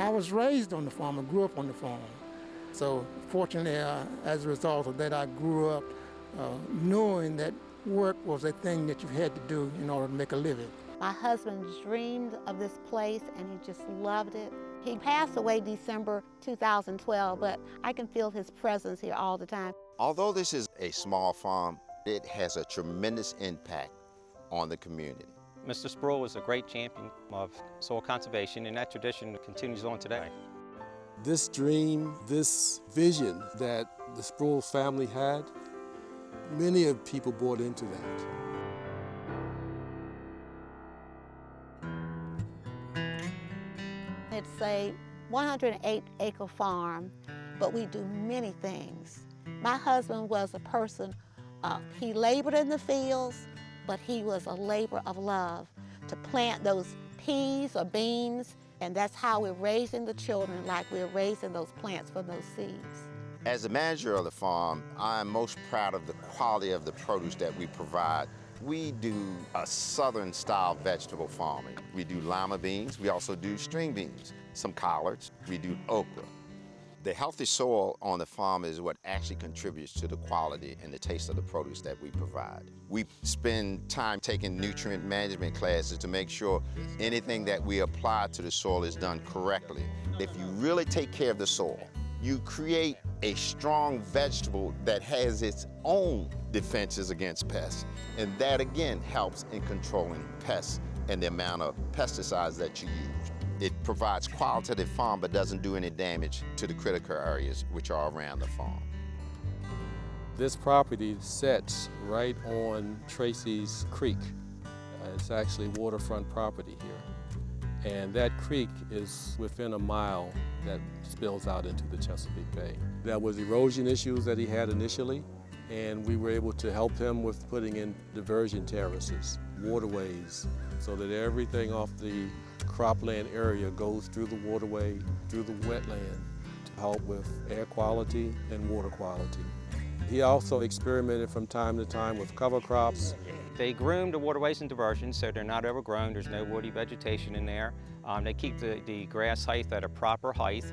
I was raised on the farm and grew up on the farm. So fortunately, as a result of that, I grew up knowing that work was a thing that you had to do in order to make a living. My husband dreamed of this place and he just loved it. He passed away December 2012, but I can feel his presence here all the time. Although this is a small farm, it has a tremendous impact on the community. Mr. Spruill was a great champion of soil conservation, and that tradition continues on today. This dream, this vision that the Spruill family had, many of people bought into that. It's a 108-acre farm, but we do many things. My husband was a person, he labored in the fields, but he was a labor of love to plant those peas or beans, and that's how we're raising the children, like we're raising those plants from those seeds. As the manager of the farm, I'm most proud of the quality of the produce that we provide. We do a southern-style vegetable farming. We do lima beans, we also do string beans, some collards, we do okra. The healthy soil on the farm is what actually contributes to the quality and the taste of the produce that we provide. We spend time taking nutrient management classes to make sure anything that we apply to the soil is done correctly. If you really take care of the soil, you create a strong vegetable that has its own defenses against pests. And that again helps in controlling pests and the amount of pesticides that you use. It provides quality to the farm but doesn't do any damage to the critical areas which are around the farm. This property sits right on Tracy's Creek. It's actually waterfront property here. And that creek is within a mile that spills out into the Chesapeake Bay. There was erosion issues that he had initially, and we were able to help him with putting in diversion terraces, waterways, so that everything off the cropland area goes through the waterway, through the wetland, to help with air quality and water quality. He also experimented from time to time with cover crops. They groom the waterways and diversions so they're not overgrown, there's no woody vegetation in there. They keep the grass height at a proper height,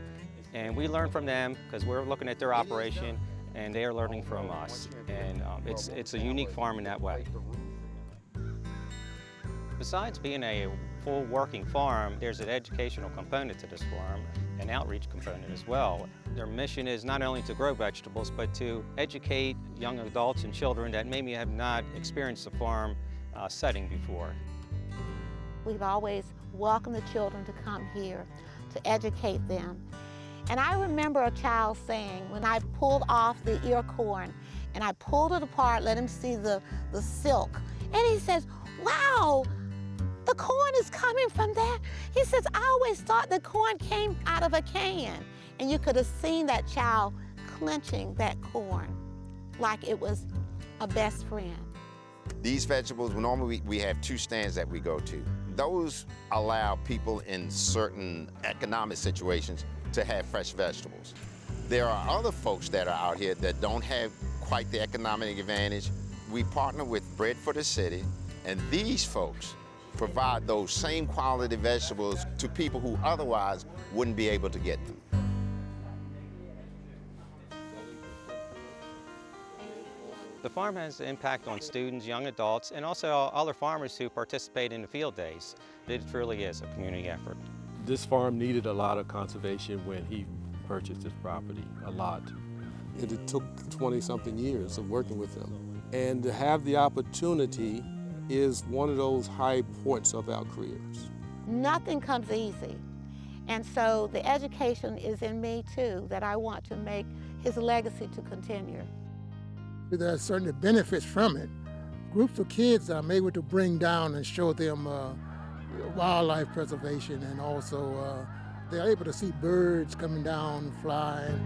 and we learn from them because we're looking at their operation and they're learning from us. And it's a unique farm in that way. Besides being a full working farm, there's an educational component to this farm, an outreach component as well. Their mission is not only to grow vegetables, but to educate young adults and children that maybe have not experienced a farm setting before. We've always welcomed the children to come here to educate them. And I remember a child saying, when I pulled off the ear corn and I pulled it apart, let him see the silk, and he says, "Wow, the corn is coming from that." He says, "I always thought the corn came out of a can." And you could have seen that child clenching that corn like it was a best friend. These vegetables, normally we have two stands that we go to. Those allow people in certain economic situations to have fresh vegetables. There are other folks that are out here that don't have quite the economic advantage. We partner with Bread for the City, and these folks provide those same quality vegetables to people who otherwise wouldn't be able to get them. The farm has an impact on students, young adults, and also other farmers who participate in the field days. It truly is a community effort. This farm needed a lot of conservation when he purchased this property, a lot. And it took 20-something years of working with him. And to have the opportunity is one of those high points of our careers. Nothing comes easy. And so the education is in me too, that I want to make his legacy to continue. There are certain benefits from it. Groups of kids I'm able to bring down and show them wildlife preservation, and also they're able to see birds coming down, flying.